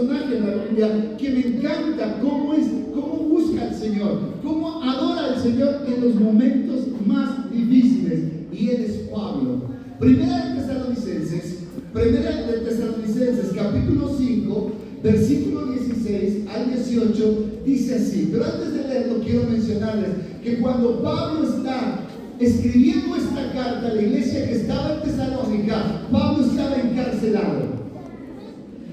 personaje en la Biblia que me encanta cómo busca al Señor, cómo adora al Señor en los momentos más difíciles, y él es Pablo. Primera de Tesalonicenses capítulo 5 versículo 16 al 18 dice así. Pero antes de leerlo quiero mencionarles que cuando Pablo está escribiendo esta carta a la iglesia que estaba en Tesalónica, Pablo estaba encarcelado.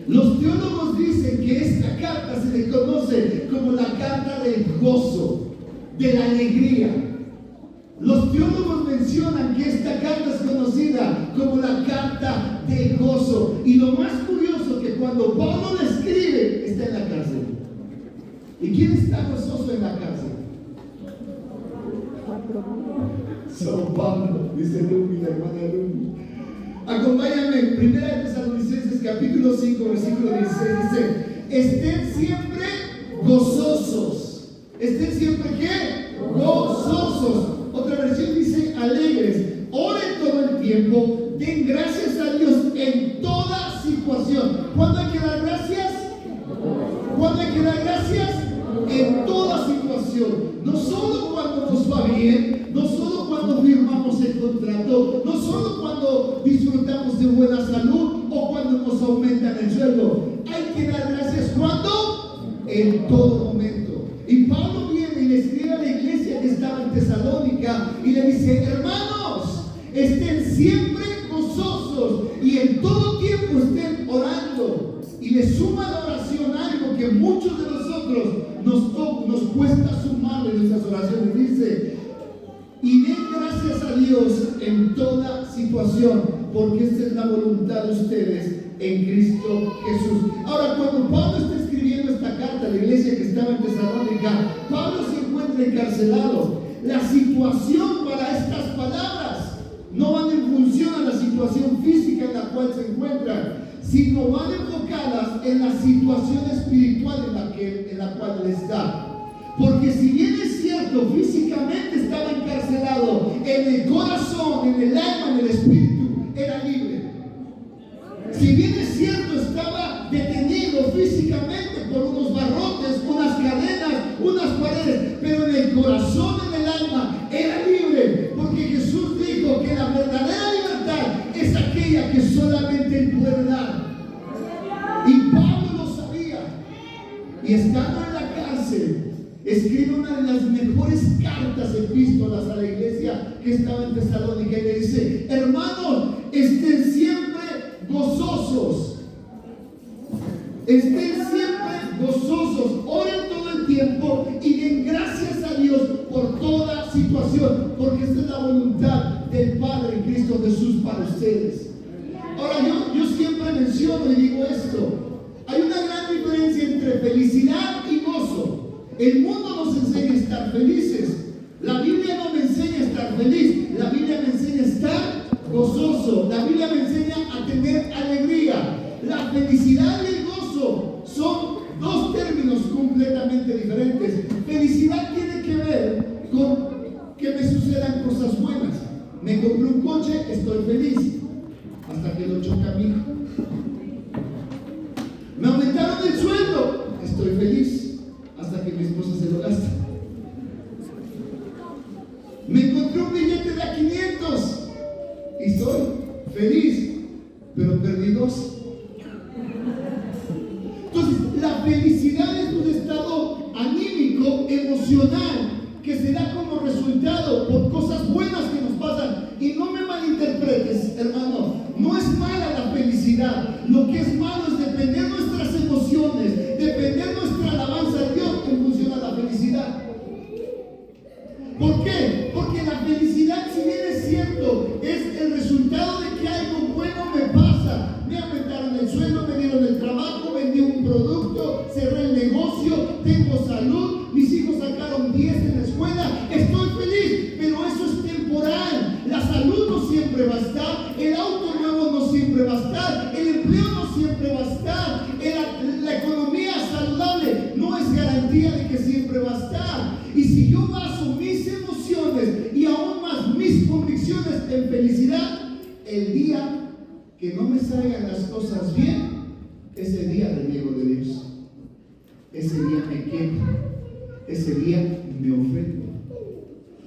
Los teólogos dicen que esta carta se le conoce como la carta del gozo, de la alegría. Los teólogos mencionan que esta carta es conocida como la carta del gozo. Y lo más curioso que cuando Pablo la escribe, está en la cárcel. ¿Y quién está gozoso en la cárcel? San Pablo, dice Lumi, la hermana Lumi. Acompáñame, Primera de Tesalonicenses capítulo 5 versículo 16 dice: estén siempre gozosos. ¿Estén siempre qué? Gozosos. Otra versión dice alegres. Oren todo el tiempo. Den gracias a Dios en toda situación. ¿Cuándo hay que dar gracias? ¿Cuándo hay que dar gracias? En toda situación. No solo cuando nos va bien, no solo cuando firmamos el contrato, no solo cuando disfrutamos de buena salud o cuando nos aumentan el sueldo. Hay que dar gracias ¿cuándo? En todo momento. Y Pablo viene y le escribe a la iglesia que estaba en Tesalónica y le dice: hermanos, estén siempre gozosos y en todo tiempo estén orando. Y le suma a la oración algo que muchos de nosotros nos cuesta sumar en nuestras oraciones. Dice: y den gracias a Dios en toda situación, porque esta es la voluntad de ustedes en Cristo Jesús. Ahora, cuando Pablo está escribiendo esta carta a la iglesia que estaba en Tesalónica, Pablo se encuentra encarcelado. La situación para estas palabras no van en función a la situación física en la cual se encuentran, sino van enfocadas en la situación espiritual en la cual él está. Porque si bien es cierto, físicamente estaba encarcelado, en el corazón, en el alma, en el espíritu, era libre. Si bien es cierto, estaba detenido físicamente por unos barrotes, unas cadenas, unas paredes, pero en el corazón, en el alma, era libre. Porque Jesús dijo que la verdadera libertad es aquella que solamente Él puede dar. Y Pablo lo sabía. Y estando en la cárcel, escribe una de las mejores cartas, epístolas a la iglesia que estaba en Tesalónica, y le dice: hermanos, estén siempre gozosos. Estén siempre gozosos. Oren todo el tiempo y den gracias a Dios por toda situación, porque esta es la voluntad del Padre en Cristo Jesús para ustedes. Ahora, yo siempre menciono y digo esto: hay una gran diferencia entre felicidad y gozo. El mundo nos enseña a estar felices. La Biblia no me enseña a estar feliz. La Biblia me enseña a estar gozoso. La Biblia me enseña a tener alegría. La felicidad y el gozo son dos términos completamente diferentes. Felicidad tiene que ver con que me sucedan cosas buenas. Me compré un coche, estoy feliz, hasta que lo choca mi hijo. Me aumentaron el sueldo, estoy feliz, hasta que mi esposa se lo gasta. Me encontré un billete de a 500 y estoy feliz, pero perdí 2. Entonces, la felicidad es un estado anímico, emocional, que se da como resultado por cosas buenas que nos pasan. Y no me malinterpretes, hermano, no es mala la felicidad. Lo que es malo es depender nuestras emociones, depender nuestra alabanza a Dios en función a la felicidad. ¿Por qué? Porque la felicidad, si bien es cierto, es el resultado de que algo bueno me pasa. Me aumentaron el sueldo, me dieron el trabajo, vendí un producto, cerré el negocio, tengo salud, mis hijos sacaron 10 en la escuela, estoy feliz, pero eso es temporal. La salud no siempre va a estar, el auto nuevo no siempre va a estar, el empleo no siempre va a estar, la economía saludable no es garantía de que siempre va a estar. Y si yo baso mis emociones y aún más mis convicciones en felicidad, el día que no me salgan las cosas bien, ese día reniego de Dios. Ese día me quejo. Ese día me ofendo.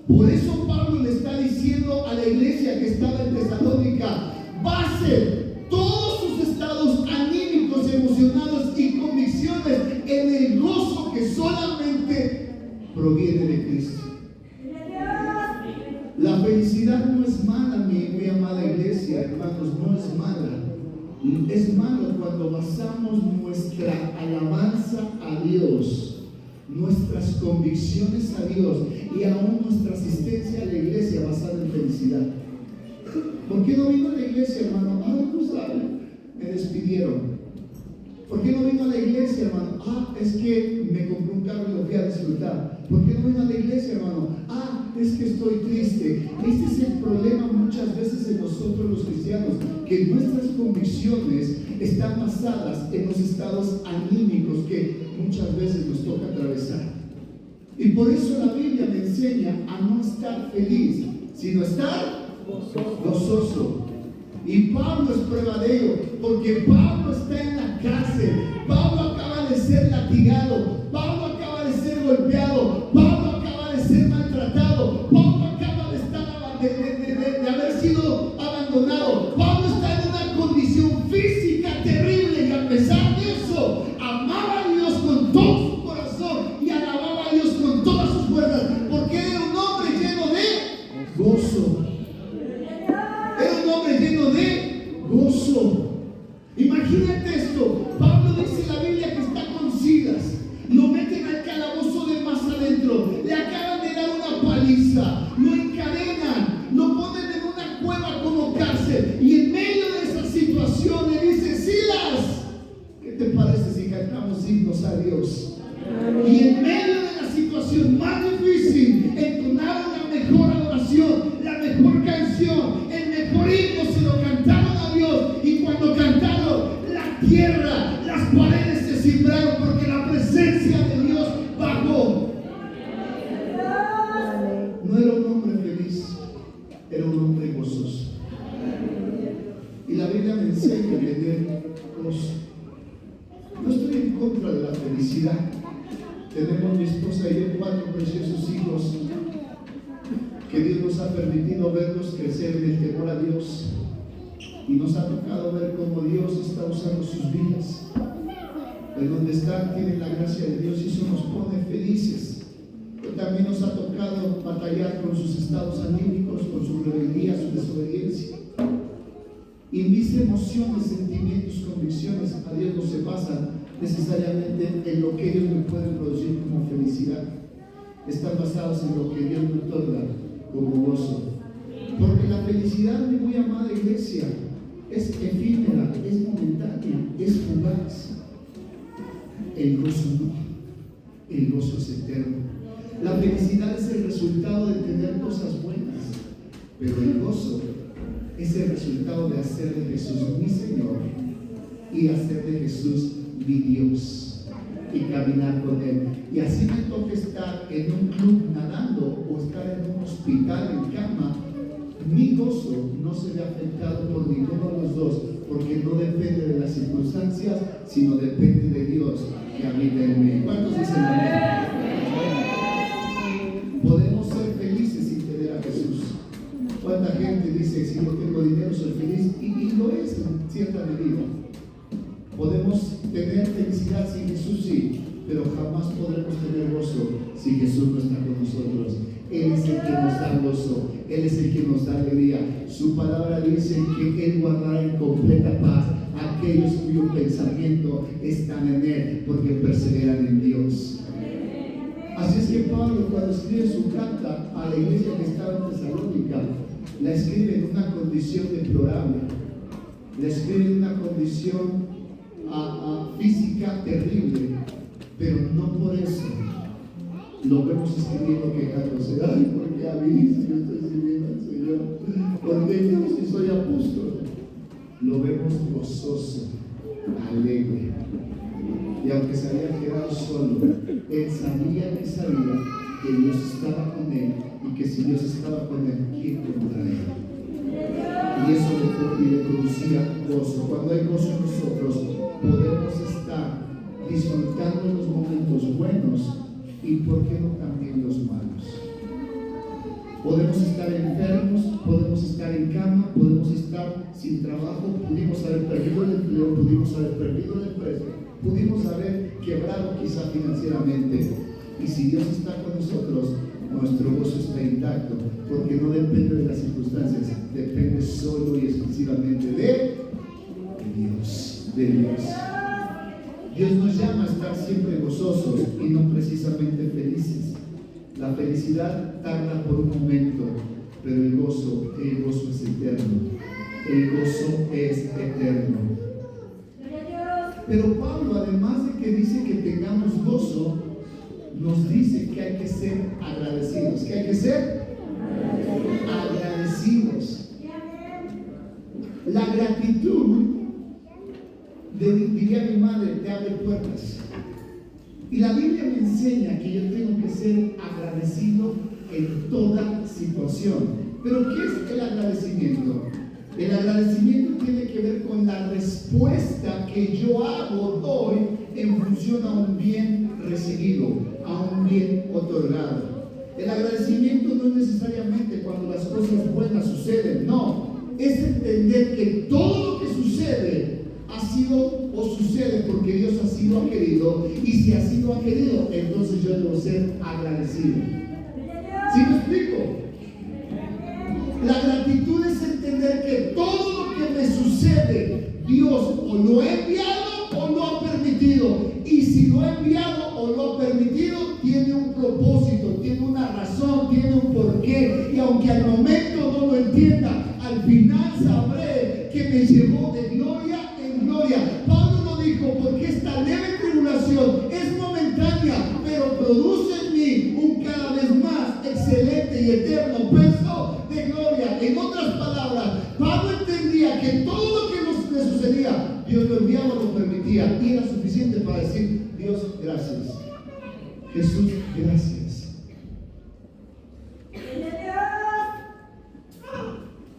Por eso Pablo le está diciendo a la iglesia que estaba en Tesalónica: base todos sus estados anímicos, emocionales y convicciones en el gozo que solamente proviene de Cristo. La felicidad no es mala, mi amada iglesia, hermanos, no es mala. Es malo cuando basamos nuestra alabanza a Dios, nuestras convicciones a Dios y aún nuestra asistencia a la iglesia basada en felicidad. ¿Por qué no vino a la iglesia, hermano? No sabe, me despidieron. ¿Por qué no vino a la iglesia, hermano? Es que me compré un carro y lo fui a disfrutar. ¿Por qué no vino a la iglesia, hermano? Es que estoy triste. Este es el problema muchas veces en nosotros los cristianos, que nuestras convicciones están basadas en los estados anímicos que muchas veces nos toca atravesar. Y por eso la Biblia me enseña a no estar feliz, sino estar gozoso. Y Pablo es prueba de ello, porque Pablo está en la cárcel. Pablo acaba de ser latigado. Pablo acaba de ser golpeado. Pablo acaba de ser maltratado. Pablo acaba de estar de haber sido abandonado. Pablo está en una condición física terrible, y a pesar de eso amaba a Dios con todo su corazón y alababa a Dios con todas sus fuerzas, porque era un hombre lleno de gozo. Era un hombre lleno de gozo. Imagínate esto. Pablo dice en la Biblia que está con Silas. Lo meten al calabozo de más adentro. Le acaban de dar una paliza. Lo encadenan. Lo ponen en una cueva como cárcel. Y en medio de esa situación le dice: Silas, ¿qué te parece si cantamos himnos a Dios? Y en medio de la situación más difícil, entonaron la mejor adoración, la mejor canción, el mejor himno, se lo cantaron a Dios. Y cuando cantaron, la tierra, las paredes se cimbraron, porque la presencia de Dios bajó. No era un hombre feliz, era un hombre gozoso. Y la Biblia me enseña a tener gozo. No estoy en contra de la felicidad. Tenemos mi esposa y yo 4 preciosos hijos que Dios nos ha permitido verlos crecer en el temor a Dios, y nos ha tocado ver cómo Dios está usando sus vidas. En donde están tienen la gracia de Dios, y eso nos pone felices. Pero también nos ha tocado batallar con sus estados anímicos, con su rebeldía, su desobediencia. Y mis emociones, sentimientos, convicciones a Dios no se basan necesariamente en lo que ellos me pueden producir como felicidad. Están basados en lo que Dios me otorga como gozo. Porque la felicidad, mi muy amada iglesia, es efímera, es momentánea, es fugaz. El gozo no. El gozo es eterno. La felicidad es el resultado de tener cosas buenas, pero el gozo es el resultado de hacer de Jesús mi Señor y hacer de Jesús mi Dios y caminar con Él. Y así me toca estar en un club nadando o estar en un hospital en cama, mi gozo no se ve afectado por ninguno de los dos, porque no depende de las circunstancias, sino depende de Dios que habita en mí. ¿Cuántos dicen amén? Podemos ser felices sin tener a Jesús. ¿Cuánta gente dice: si no tengo dinero soy feliz? Y lo es en cierta medida. Podemos tener felicidad sin Jesús, sí, pero jamás podremos tener gozo si Jesús no está con nosotros. Él es el que nos da gozo, Él es el que nos da alegría. Su palabra dice que Él guardará en completa paz a aquellos cuyo pensamiento están en Él, porque perseveran en Dios. Así es que Pablo, cuando escribe su carta a la iglesia que estaba en Tesalónica, la escribe en una condición deplorable, la escribe en una condición física terrible, pero no por eso lo vemos escribiendo quejándose: ay, ¿por qué a mí si yo estoy sirviendo al Señor? ¿Por qué yo si soy apóstol? Lo vemos gozoso, alegre. Y aunque se había quedado solo, él sabía que Dios estaba con él, y que si Dios estaba con él, ¿quién contra él? Y eso le producía gozo. Cuando hay gozo en nosotros, podemos estar disfrutando los momentos buenos y por qué no también los malos. Podemos estar enfermos, podemos estar en cama, podemos estar sin trabajo, pudimos haber perdido el empleo, pudimos haber perdido la empresa, pudimos haber quebrado quizá financieramente. Y si Dios está con nosotros, nuestro gozo está intacto, porque no depende de las circunstancias, depende solo y exclusivamente de Dios, de Dios. Dios nos llama a estar siempre gozosos y no precisamente felices. La felicidad tarda por un momento, pero el gozo es eterno. El gozo es eterno. Pero Pablo, además de que dice que tengamos gozo, nos dice que hay que ser agradecidos. ¿Qué hay que ser? Agradecidos. La gratitud, diría mi madre, te abre puertas. Y la Biblia me enseña que yo tengo que ser agradecido en toda situación. Pero ¿qué es el agradecimiento? El agradecimiento tiene que ver con la respuesta que yo doy en función a un bien recibido, a un bien otorgado. El agradecimiento no es necesariamente cuando las cosas buenas suceden, no. Es entender que todo lo que sucede ha sido o sucede porque Dios así lo ha querido, y si así lo ha querido, entonces yo debo ser agradecido. ¿Sí me explico? La gratitud es entender que todo lo que me sucede, Dios o lo ha enviado o lo ha permitido. Y si lo ha enviado o lo ha permitido, tiene un propósito, tiene una razón, tiene un porqué. Y aunque al momento no lo entienda, al final sabré que me llevó de gloria en gloria. Pablo no dijo, porque esta leve tribulación es momentánea, pero produce en mí un cada vez más excelente y eterno peso de gloria. En otras palabras, Pablo entendía que todo lo que le sucedía, Dios lo enviaba o lo permitía, y era suficiente para decir: Dios, gracias. Jesús, gracias.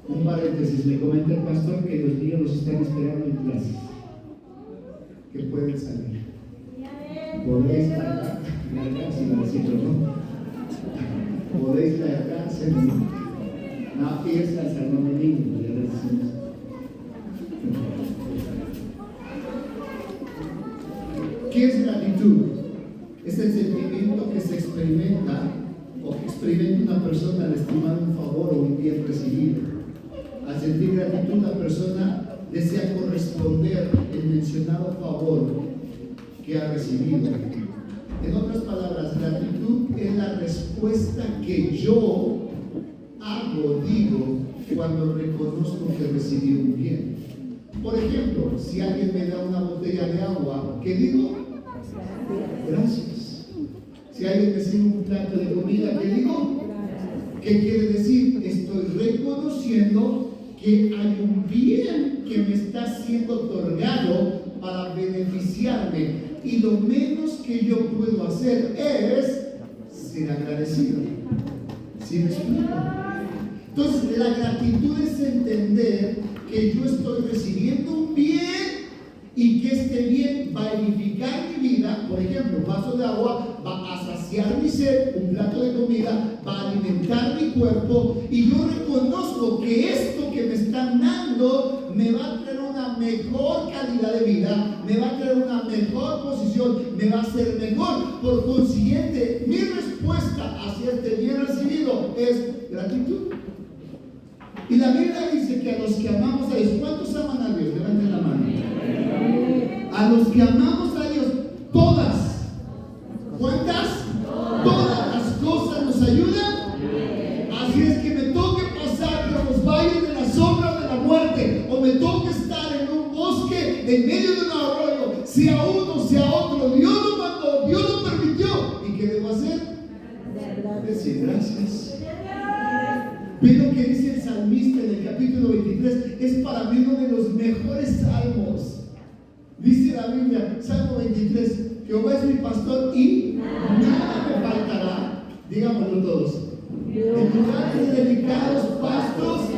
Un paréntesis, me comenta el pastor que los niños los están esperando en clases, que pueden salir. Podéis largarse, ¿no? Podéis largarse. No, fiesta hasta el domingo, ya les decimos. ¿Qué es gratitud? Es el sentimiento que se experimenta o que experimenta una persona al estimar un favor o un bien recibido. Al sentir gratitud, la persona desea corresponder el mencionado favor que ha recibido. En otras palabras, gratitud es la respuesta que yo digo cuando reconozco que recibí un bien. Por ejemplo, si alguien me da una botella de agua, ¿qué digo? Gracias. Si alguien me sirve un plato de comida, ¿qué digo? ¿Qué quiere decir? Estoy reconociendo que hay un bien que me está siendo otorgado para beneficiarme, y lo menos que yo puedo hacer es ser agradecido. ¿Sí me explico? Entonces, la gratitud es entender que yo estoy recibiendo un bien y que este bien va a edificar mi vida. Por ejemplo, un vaso de agua va a saciar mi sed, un plato de comida va a alimentar mi cuerpo, y yo reconozco que esto que me están dando me va a traer una mejor calidad de vida, me va a traer una mejor posición, me va a hacer mejor. Por consiguiente, mi respuesta hacia este bien recibido es gratitud. Y la Biblia dice que a los que amamos a Dios, ¿cuántos aman a Dios? Levanten la mano. A los que amamos a Dios, todas. ¿Cuántas? Todas las cosas nos ayudan. Así es que me toque pasar por los valles de la sombra de la muerte, o me toque estar en un bosque en medio de un arroyo, sea uno, sea otro, Dios lo mandó, Dios lo permitió. ¿Y qué debo hacer? Decir gracias. Pero que dice el salmista en el capítulo 23, es para mí uno de los mejores salmos. Dice la Biblia, Salmo 23, Jehová es mi pastor y nada me faltará. Digámoslo todos. En lugares de delicados pastos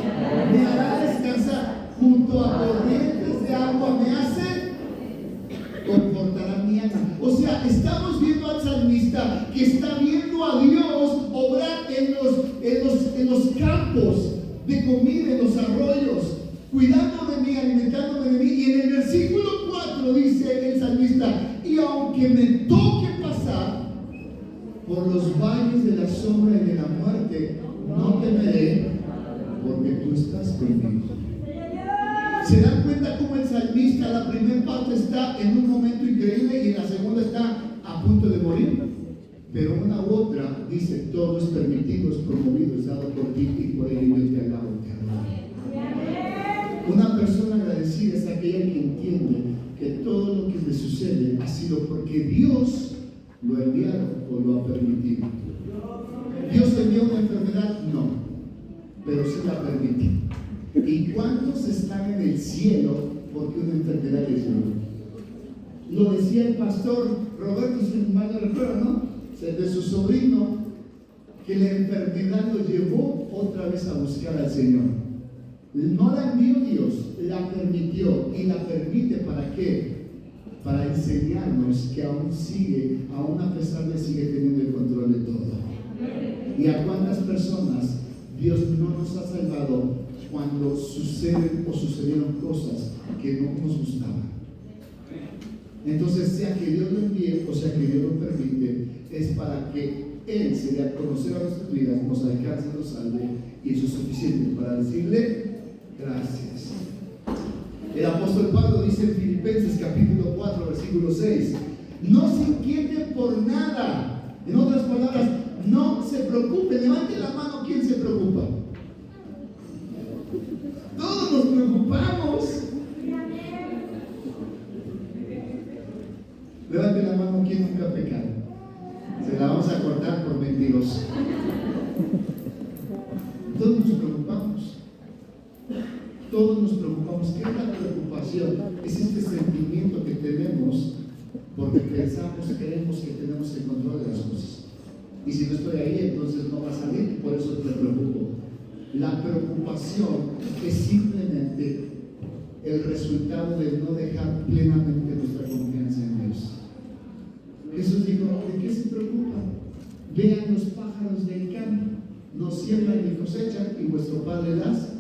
me hará descansar, junto a corrientes de agua me hace O sea, estamos viendo al salmista que está viendo a Dios obrar en los campos de comida, en los arroyos, cuidando de mí, alimentándome de mí. Y en el versículo 4 dice el salmista: y aunque me toque pasar por los valles de la sombra y de la muerte, no temeré, porque tú estás conmigo. ¿Se dan cuenta cómo el salmista, la primera parte está en un momento increíble y en la segunda está a punto de morir? Pero una u otra dice: todo es permitido, es promovido, es dado por ti, y por ello yo te alabo, te adoro. Una persona agradecida es aquella que entiende que todo lo que le sucede ha sido porque Dios lo ha enviado o lo ha permitido. ¿Dios envió una enfermedad? No, pero se la permitió. ¿Y cuántos están en el cielo porque una enfermedad les llegó? Lo decía el pastor Roberto, si mal no recuerdo, ¿no? De su sobrino, que la enfermedad lo llevó otra vez a buscar al Señor. No la envió Dios, la permitió, y la permite ¿para qué? Para enseñarnos que aún a pesar de sigue teniendo el control de todo. ¿Y a cuántas personas Dios no nos ha salvado cuando suceden o sucedieron cosas que no nos gustaban? Entonces, sea que Dios lo envíe o sea que Dios lo permite, es para que Él se dé a conocer a nuestras vidas, nos alcance, nos salve, y eso es suficiente para decirle gracias. El apóstol Pablo dice en Filipenses capítulo 4 versículo 6: no se inquieten por nada. En otras palabras, no se preocupen. Levante la mano, ¿quién se preocupa? Todos nos preocupamos. Levante la mano, ¿quién nunca ha pecado? Se la vamos a cortar por mentiroso. Todos nos preocupamos. Todos nos preocupamos. ¿Qué es la preocupación? Es este sentimiento que tenemos porque pensamos, creemos que tenemos el control de las cosas. Y si no estoy ahí, entonces no va a salir, por eso te preocupo. La preocupación es simplemente el resultado de no dejar plenamente nuestra confianza en Dios. Jesús dijo: ¿de qué se preocupan? Vean los pájaros del campo, no siembran ni cosechan, y vuestro Padre las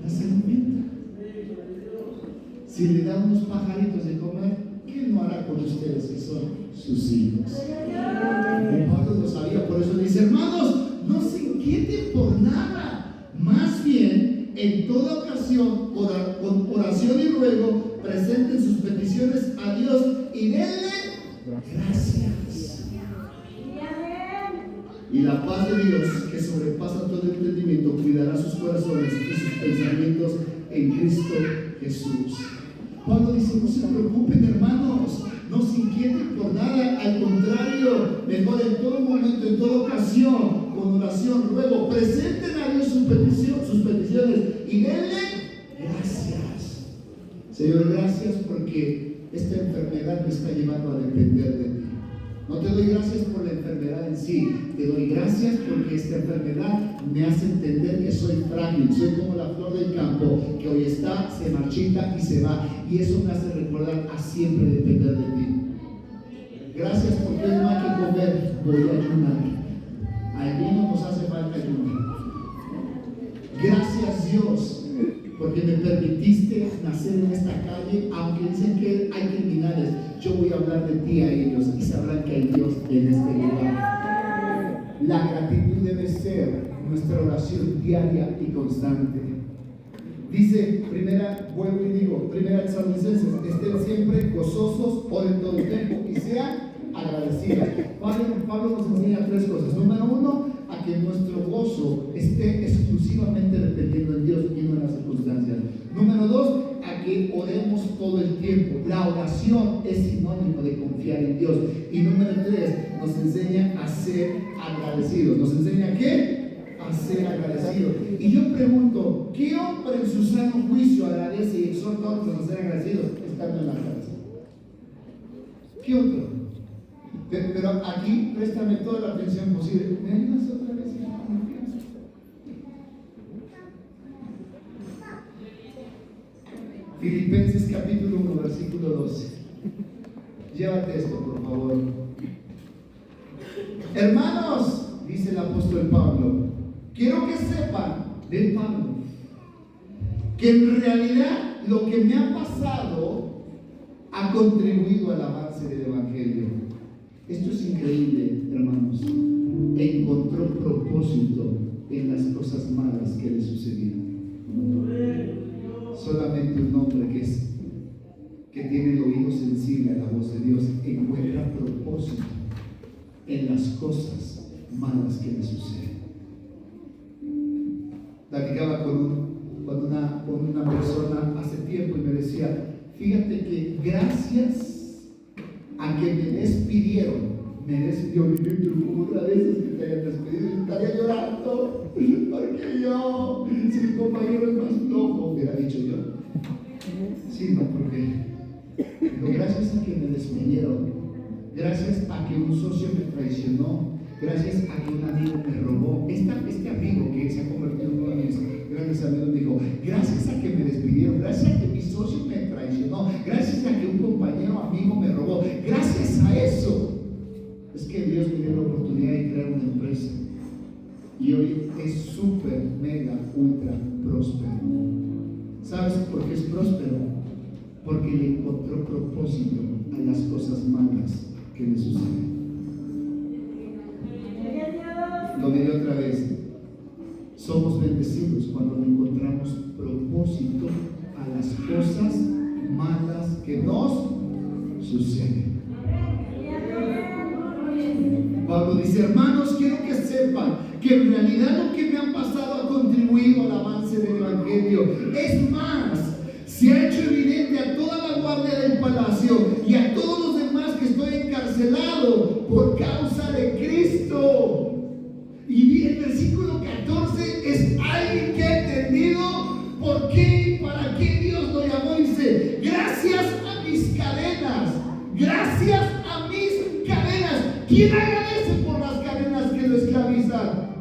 alimenta. Si le da unos pajaritos de comer, ¿qué no hará con ustedes que son sus hijos? Y Pablo lo sabía, por eso dice: hermanos, no se inquieten por nada, más bien en toda ocasión, con oración y ruego, presenten sus peticiones a Dios y denle gracias. Y la paz de Dios, que sobrepasa todo entendimiento, cuidará sus corazones y sus pensamientos en Cristo Jesús. Pablo dice: no se preocupen, hermanos, no se inquieten por nada, al contrario, mejor en todo momento, en toda ocasión, con oración, ruego, presenten a Dios sus peticiones y denle gracias. Señor, gracias porque esta enfermedad me está llevando a depender de ti. No te doy gracias por la enfermedad en sí, te doy gracias porque esta enfermedad me hace entender que soy frágil, soy como la flor del campo, que hoy está, se marchita y se va, y eso me hace recordar a siempre depender de ti. Gracias porque hoy no hay que comer, voy a ayunar. A algunos nos hace falta ayunar. Gracias, Dios, porque me permitiste nacer en esta calle, aunque dicen que hay criminales, yo voy a hablar de ti a ellos y sabrán que hay Dios en este lugar. La gratitud debe ser nuestra oración diaria y constante. Dice, vuelvo y digo, primera Tesalonicenses: estén siempre gozosos, oren todo el tiempo y sean agradecidos. Pablo nos enseña tres cosas. Número uno, a que nuestro gozo esté exclusivamente dependiendo en Dios y no en las circunstancias. Número dos, a que oremos todo el tiempo. La oración es sinónimo de confiar en Dios. Y número tres, nos enseña a ser agradecidos. ¿Nos enseña a qué? A ser agradecidos. Y yo pregunto, ¿qué hombre en su sano juicio agradece y exhorta a otros a ser agradecidos estando en la cárcel? ¿Qué otro? Pero aquí, préstame toda la atención posible. ¿Me ayudas otra vez? Filipenses capítulo 1, versículo 12. Llévate llévate esto, por favor. Hermanos, dice el apóstol Pablo, quiero que sepan de Pablo que en realidad lo que me ha pasado ha contribuido al avance del Evangelio. Esto es increíble, hermanos. Encontró propósito en las cosas malas que le sucedieron. Solamente un hombre que tiene el oído sensible a la voz de Dios encuentra propósito en las cosas malas que le suceden. Platicaba con una persona hace tiempo y me decía, fíjate que gracias a que me despidieron, otra vez que te hayan despedido, estaría llorando, porque yo, si mi compañero es más flojo, hubiera dicho yo. Sí, no, porque gracias a que me despidieron, gracias a que un socio me traicionó, gracias a que un amigo me robó, este amigo que se ha convertido en uno de mis grandes amigos me dijo, gracias a que me despidieron, gracias a que mi socio me traicionó, gracias a que un compañero amigo me robó, gracias a eso es que Dios me dio la oportunidad de crear una empresa y hoy es súper, mega, ultra próspero. ¿Sabes por qué es próspero? Porque le encontró propósito a las cosas malas que le suceden. Lo diré otra vez. Somos bendecidos cuando le encontramos propósito a las cosas malas que nos suceden. Pablo dice, hermanos, quiero que sepan que en realidad lo que me ha pasado ha contribuido al avance del Evangelio. Es más, se ha hecho evidente a toda la guardia del palacio y a todos los demás que estoy encarcelado por causa de Cristo. Y el versículo 14 es alguien que ha entendido por qué y para qué Dios lo llamó. Dice, gracias a mis cadenas, gracias a mis cadenas. ¿Quién agradece por las cadenas que lo esclavizan?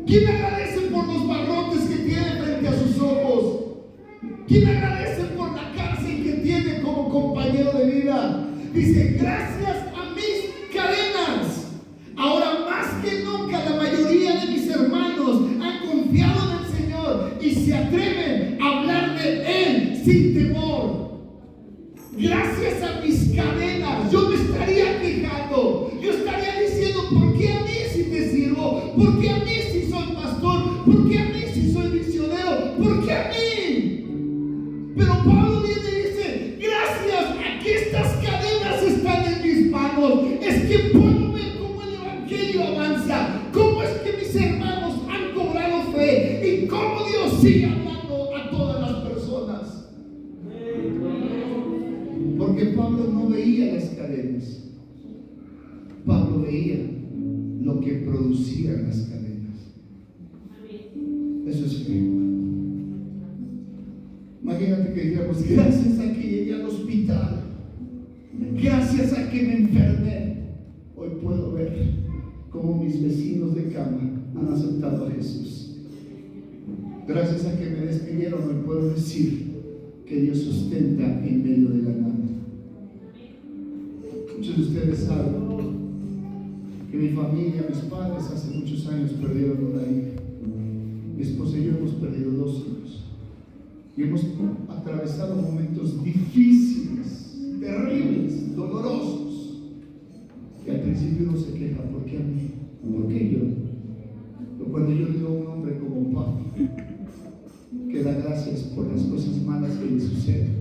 ¿Quién agradece por los barrotes que tiene frente a sus ojos? ¿Quién agradece por la cárcel que tiene como compañero de vida? Dice, gracias a mis cadenas. Ahora más que nunca la mayoría de mis hermanos han confiado en el Señor y se atreven a hablar de Él sin temor. Gracias a mis cadenas, yo me estaría quejando, yo estaría diciendo, ¿por qué a mí si te sirvo? ¿Por qué a mí si soy pastor? ¿Por qué a mí si soy misionero? ¿Por qué a mí? Pero Pablo viene y dice, gracias a que estas cadenas están en mis manos, es que puedo ver cómo el Evangelio avanza, cómo es que mis hermanos han cobrado fe y cómo Dios sigue hablando a todas las personas. Porque Pablo no veía las cadenas, Pablo veía lo que producían las cadenas. Eso es fe. Imagínate que digamos, gracias a que llegué al hospital, gracias a que me enfermé, hoy puedo ver cómo mis vecinos de cama han aceptado a Jesús. Gracias a que me despidieron, hoy puedo decir que Dios sustenta en medio de la nada. Muchos de ustedes saben que mi familia, mis padres hace muchos años perdieron una hija. Mi esposa y yo hemos perdido 2 hijos y hemos atravesado momentos difíciles, terribles, dolorosos, que al principio uno se queja, ¿por qué a mí? ¿Por qué yo? Pero cuando yo digo a un hombre como Pablo, que da gracias por las cosas malas que le suceden,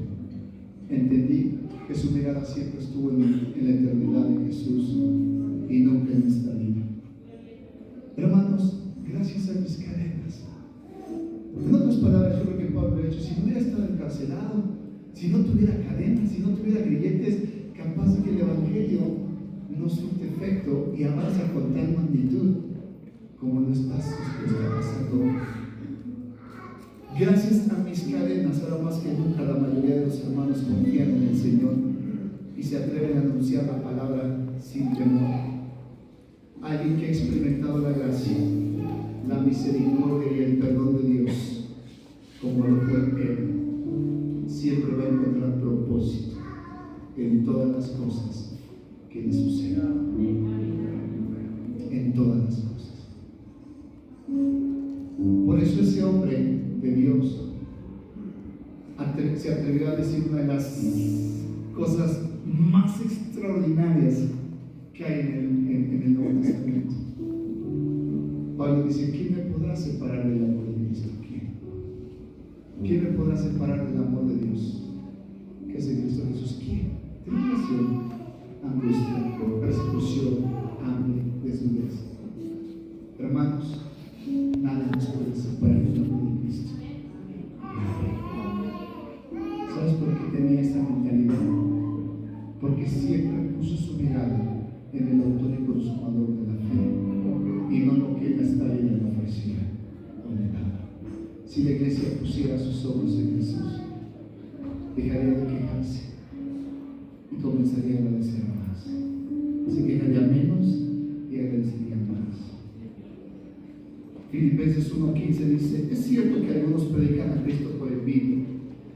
entendí que su mirada siempre estuvo en la eternidad de Jesús y nunca en esta vida. Hermanos, gracias a mis cadenas. En otras palabras, yo creo que Pablo ha dicho, si no hubiera estado encarcelado, si no tuviera cadenas, si no tuviera grilletes, capaz de que el Evangelio no surte efecto y avanza con tal magnitud como lo está pasando. Gracias a mis cadenas, ahora más que nunca la mayoría de los hermanos confían en el Señor y se atreven a anunciar la palabra sin temor. Alguien que ha experimentado la gracia, la misericordia y el perdón de Dios, como lo fue Él, siempre va a encontrar propósito en todas las cosas que le suceden. En todas las cosas. Por eso ese hombre de Dios se atrevió a decir una de las cosas más extraordinarias que hay en el Nuevo Testamento. Pablo dice: ¿quién me podrá separar del amor de Cristo? ¿Quién me podrá separar del amor de Dios que es en Cristo Jesús? ¿Quién? Tribulación, angustia, persecución, hambre, desnudez. Hermanos, nada nos puede separar del amor de Cristo. ¿Sabes por qué tenía esta mentalidad? Porque siempre puso su mirada en el autor y consumador de la fe y no lo que en esta vida le ofrecía o le daba. Si la iglesia pusiera sus ojos en Jesús, dejaría de quejarse y comenzaría a agradecer más. Se quejaría menos y agradecería más. Filipenses 1:15 dice: es cierto que algunos predican a Cristo por envidia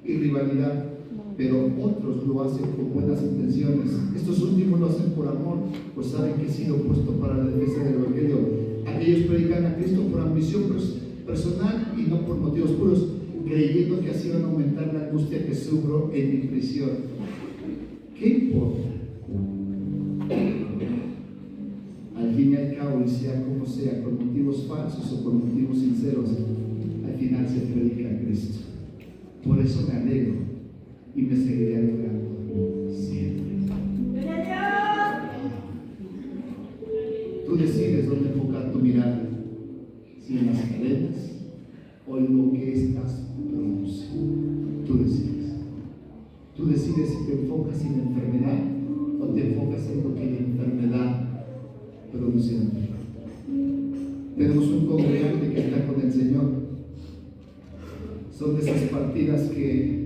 y rivalidad, pero otros lo hacen con buenas intenciones. Estos últimos lo hacen por amor, pues saben que he sido puesto para la defensa del Evangelio. Aquellos predican a Cristo por ambición personal y no por motivos puros, creyendo que así van a aumentar la angustia que sufro en mi prisión. ¿Qué importa? Al fin y al cabo, y sea como sea, con motivos falsos o con motivos sinceros, al final se predica a Cristo. Por eso me alegro y me seguiré alegrando siempre. Tú decides dónde enfocar tu mirada, si en las cadenas o en lo que estas producen. Tú decides. Tú decides si te enfocas en la enfermedad o te enfocas en lo que la enfermedad produce en ti. Tenemos un congregante que está con el Señor. Son de esas partidas que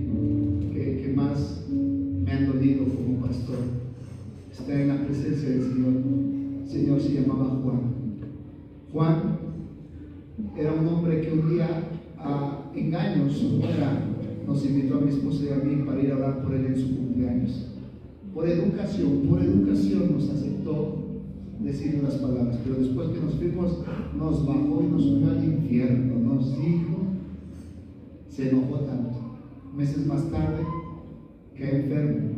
más me han dolido como pastor. Está en la presencia del Señor. El Señor se llamaba Juan. Juan era un hombre que un día, a engaños, su mujer nos invitó a mi esposa y a mí para ir a orar por él en su cumpleaños. Por educación nos aceptó decir unas palabras, pero después que nos fuimos, nos bajó y nos subió al infierno. Nos dijo, se enojó tanto. Meses más tarde, cae enfermo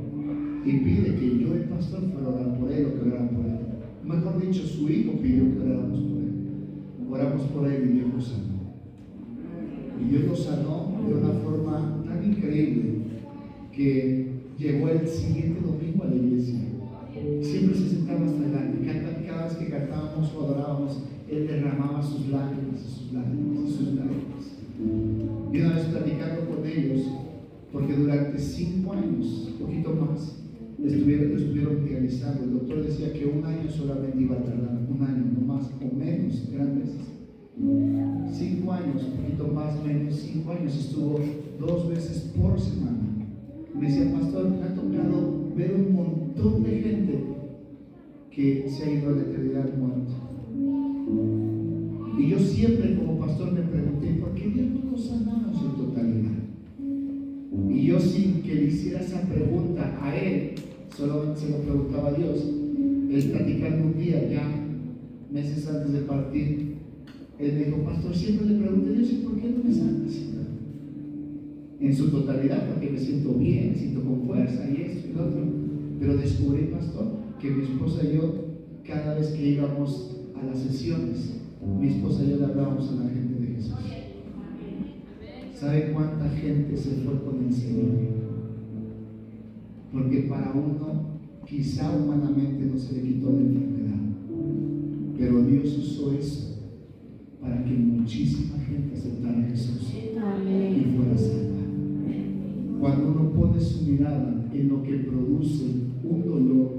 y pide que yo, el pastor, fuera a orar por él o que orara por él. Mejor dicho, su hijo pidió que oráramos por él. Oramos por él y Dios lo sanó. Y Dios lo sanó de una forma tan increíble que llegó el siguiente domingo a la iglesia. Siempre se sentaba hasta adelante. Cada vez que cantábamos o adorábamos, él derramaba sus lágrimas, sus lágrimas, sus lágrimas. Y una vez platicando con ellos, porque durante 5 años, un poquito más, estuvieron realizando. El doctor decía que 1 año solamente iba a tardar, 1 año, no más o menos, eran meses. 5 años, un poquito más, menos, 5 años, estuvo 2 veces por semana. Me decía, pastor, me ha tocado ver un montón de gente que se ha ido a la eternidad muerto. Y yo siempre como pastor me pregunté, ¿por qué Dios no nos sanaba en su totalidad? Y yo, sin que le hiciera esa pregunta a él, solamente se lo preguntaba a Dios. Él platicando un día, ya meses antes de partir, él me dijo, pastor, siempre le pregunté a Dios, ¿y por qué no me sanas? En su totalidad, porque me siento bien, me siento con fuerza y esto y lo otro. Pero descubrí, pastor, que mi esposa y yo, cada vez que íbamos a las sesiones, mi esposa y yo le hablábamos a la gente de Jesús. ¿Sabe cuánta gente se fue con el Señor? Porque para uno, quizá humanamente no se le quitó la enfermedad, pero Dios usó eso para que muchísima gente aceptara a Jesús y fuera salva. Cuando uno pone su mirada en lo que produce un dolor,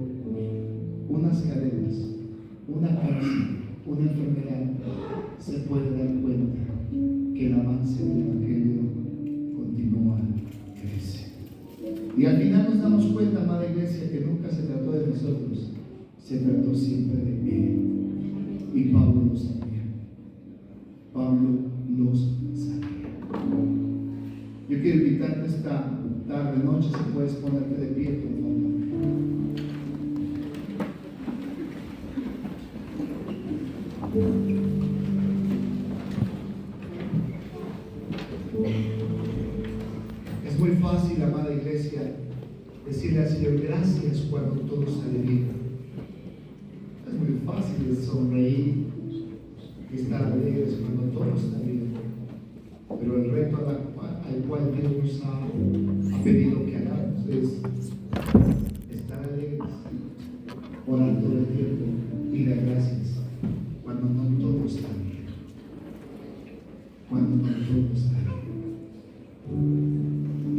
unas cadenas, una cárcel, una enfermedad, se puede dar cuenta que el avance del Evangelio continúa, crece. Y al final nos damos cuenta, amada iglesia, que nunca se trató de nosotros, se trató siempre de Él. Y Pablo lo sabía. Pablo los sabía. Yo quiero invitarte esta tarde, noche, si puedes ponerte de pie, por favor. Es muy fácil, amada iglesia, decirle al Señor gracias cuando todo sale bien. Es muy fácil sonreír y estar alegres cuando todo está bien. Pero el reto al cual Dios nos ha pedido que hagamos es estar alegres, orar todo el tiempo y dar gracias cuando no todo está bien. Cuando no todo está bien.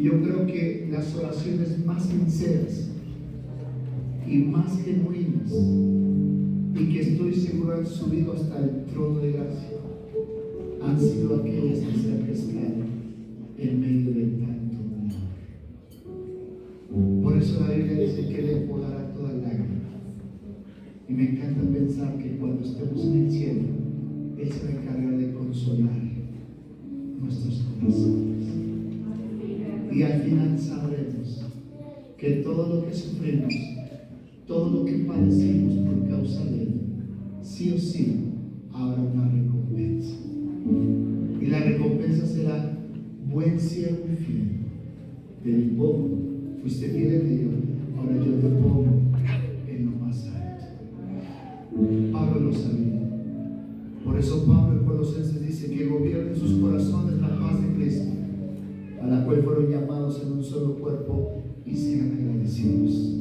Yo creo que las oraciones más sinceras y más genuinas, y que estoy seguro han subido hasta el trono de gracia, han sido aquellas que se han prestado en medio de tanto dolor. Por eso la Biblia dice que Él enjugará toda lágrima. Y me encanta pensar que cuando estemos en el cielo, Él se va a encargar de consolar nuestros corazones. Y al final sabremos que todo lo que sufrimos, todo lo que padecemos por causa de Él, sí o sí habrá una recompensa. Y la recompensa será: buen siervo y fiel, del poco fuiste fiel en ello, ahora yo te pongo en lo más alto. Pablo lo sabía. Por eso Pablo en Colosenses dice que gobierne en sus corazones la paz de Cristo, a la cual fueron llamados en un solo cuerpo, y sean agradecidos.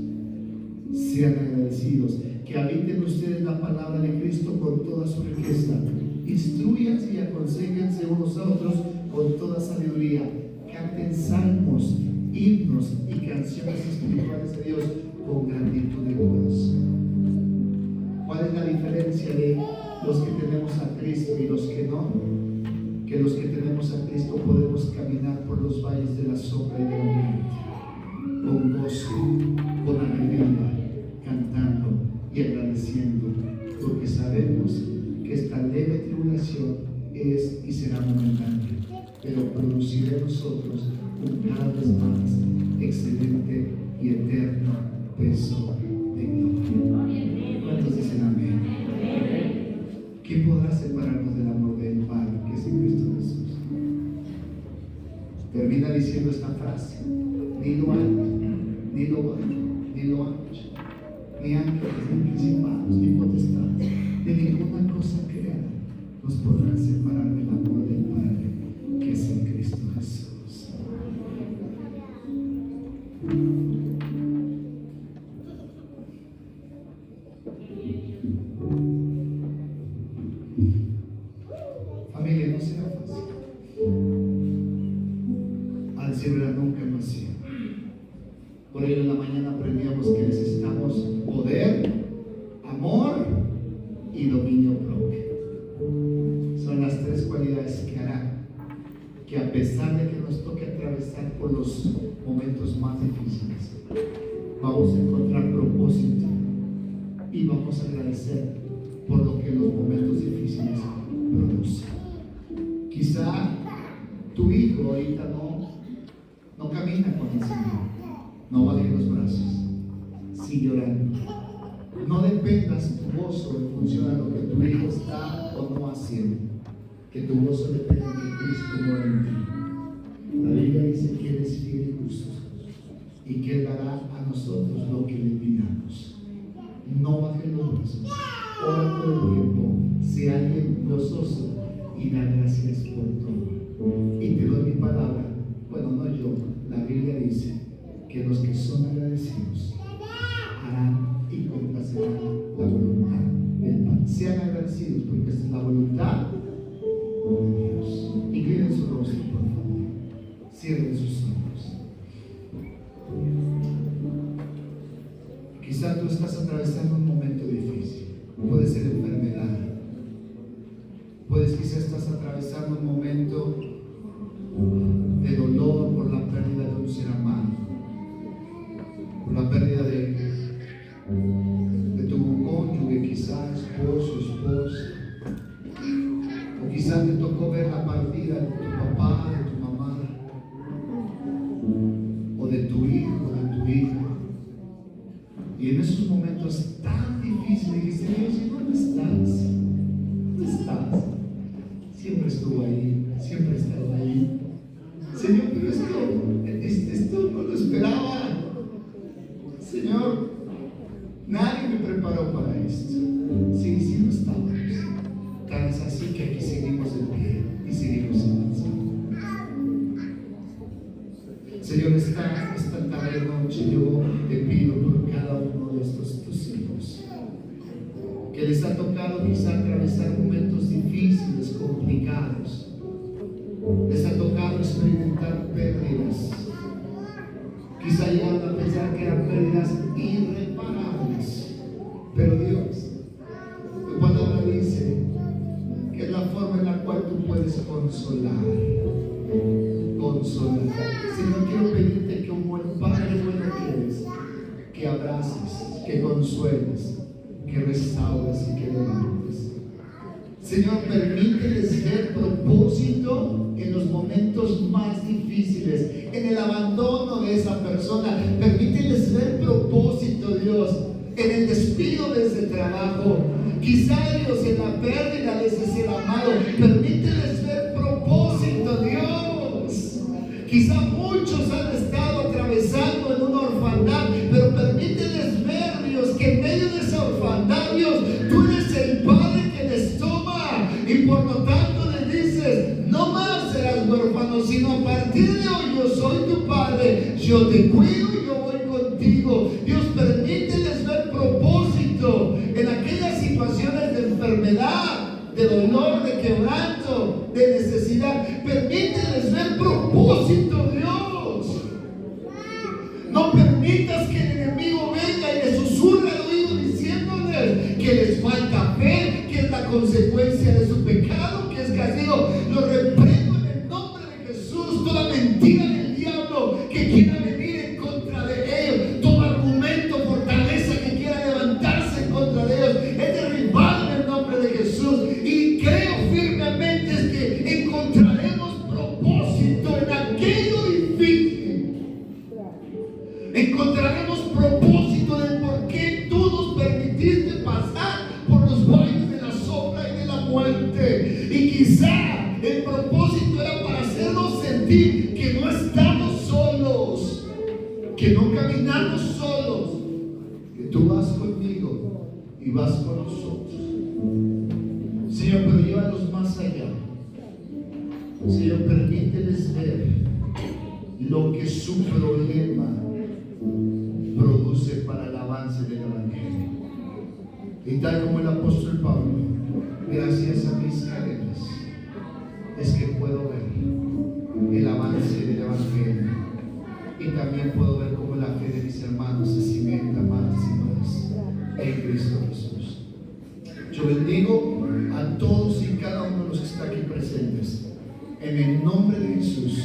Sean agradecidos. Que habiten ustedes la palabra de Cristo con toda su riqueza. Instrúyanse y aconséjense unos a otros con toda sabiduría. Canten salmos, himnos y canciones espirituales a Dios con gratitud de corazón. ¿Cuál es la diferencia de los que tenemos a Cristo y los que no? Que los que tenemos a Cristo podemos caminar por los valles de la sombra y de la muerte, con gozo, con alegría, cantando y agradeciendo, porque sabemos que esta leve tribulación es y será momentánea, pero producirá en nosotros un cada vez más excelente y eterno peso de gloria. ¿Cuántos dicen amén? ¿Quién podrá separarnos del amor del Padre que es en Cristo Jesús? Termina diciendo esta frase: ni lo alto, ni lo bajo, ni lo ancho, ni ángeles, ni principados, ni potestades, de ninguna cosa creada nos podrán separar del amor del Padre que es en Cristo Jesús. Familia, no será fácil. Al decirlo nunca lo hacía. Por ello en la mañana aprendíamos que necesitamos poder, amor y dominio propio. Son las tres cualidades que harán que, a pesar de que nos toque atravesar por los momentos más difíciles, vamos a encontrar propósito y vamos a agradecer por lo que los momentos difíciles producen. Quizá tu hijo ahorita no camina con el Señor. No bajes los brazos, sigue orando. No dependas tu gozo en función de lo que tu hijo está o no haciendo, que tu gozo depende de Cristo mora en ti. La Biblia dice que Él es fiel y justo y que Él dará a nosotros lo que le pidamos. No bajes los brazos, ora todo el tiempo, sea alguien gozoso y da gracias por todo. Y te doy mi palabra, bueno, no yo, la Biblia dice que los que son agradecidos harán y complacerán la voluntad del Padre. Sean agradecidos porque esta es la voluntad de Dios. Inclinen su rostro, por favor. Cierren sus ojos. Quizá tú estás atravesando un momento difícil. Puede ser enfermedad. Quizás estás atravesando un momento de dolor por la pérdida de un ser amado, por la pérdida de tu cónyuge, quizás esposo, esposa, o quizás te tocó ver la partida de tu papá, de tu mamá, o de tu hijo, de tu hija. Y en esos momentos tan difíciles dijiste: Dios, ¿dónde estás? ¿dónde estás? Siempre estuvo ahí, siempre ha estado ahí. Señor, pero esto no lo esperaba. Señor, nadie me preparó para esto. Sí lo estábamos. Tan es así que aquí seguimos de pie y seguimos avanzando. Señor, esta tarde, noche, yo te pido por cada uno de estos tus hijos que les ha tocado quizá atravesar momentos difíciles, complicados. Les ha tocado experimentar pérdidas. Quizá llegaron a pensar que eran pérdidas irreparables. Pero Dios, tu palabra dice que es la forma en la cual tú puedes consolar. Señor, quiero pedirte que como el Padre bueno que eres, que abraces, que consueles, que restaures y que levantes. Señor, permíteles ver propósito en los momentos más difíciles, en el abandono de esa persona. Permíteles ver propósito, Dios, en el despido de ese trabajo. Quizá, Dios, en la pérdida de ese ser amado. Permíteles ver propósito, Dios. Quizá muchos han estado atravesando en una orfandad, pero permíteles ver, Dios, que en medio de esa orfandad, Dios, tú eres el Padre que les toma, y por lo tanto le dices: no más serás huérfano, sino a partir de hoy yo soy tu Padre, yo te cuido y yo voy contigo. Dios, permíteles ver propósito en aquellas situaciones de enfermedad, de dolor, de quebranto, de necesidad. Permíteles ver propósito, Dios. No permitas que el enemigo venga y les susurre al oído diciéndoles que les falta fe, que es la consecuencia de su pecado, que es castigo. Lo reprendo en el nombre de Jesús. Toda mentira del diablo que quiera venir en contra de ellos, todo argumento, fortaleza que quiera levantarse en contra de ellos, es derribado en el nombre de Jesús. Y creo firmemente es que encontraremos propósito en aquello difícil. Encontraremos propósito del por qué tú nos permitiste pasar por los valles de la sombra y de la muerte. Y quizá el propósito era para hacernos sentir que no estamos solos, que no caminamos solos, que tú vas conmigo y vas con nosotros. Señor, pero llévalos más allá. Señor, permíteles ver lo que su problema produce para el avance del Evangelio. Y tal como el apóstol Pablo, gracias a mis cadenas, es que puedo ver el avance del Evangelio. Y también puedo ver cómo la fe de mis hermanos se cimenta más y más en Cristo Jesús. Yo bendigo a todos y cada uno de los que están aquí presentes. En el nombre de Jesús,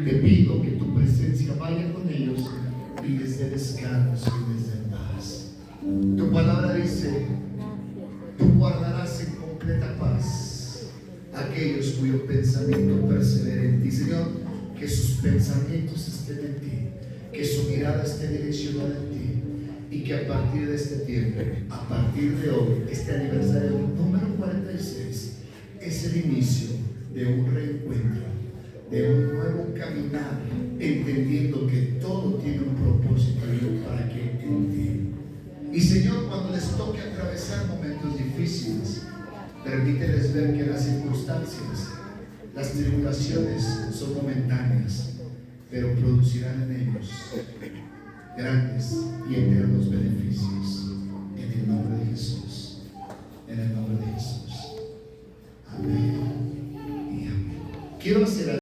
te pido que tu presencia vaya con ellos y les dé descanso y les dé paz. Tu palabra dice: tú guardarás en completa paz aquellos cuyo pensamiento persevera en ti. Señor, que sus pensamientos estén en ti, que su mirada esté direccionada en ti, y que a partir de este tiempo, a partir de hoy, este aniversario número 46 es el inicio de un reencuentro, de un nuevo caminar, entendiendo que todo tiene un propósito para que en ti. Y Señor, cuando les toque atravesar momentos difíciles, permíteles ver que las circunstancias, las tribulaciones son momentáneas, pero producirán en ellos grandes y eternos beneficios. En el nombre de Jesús, en el nombre de Jesús. Amén y amén. Quiero hacer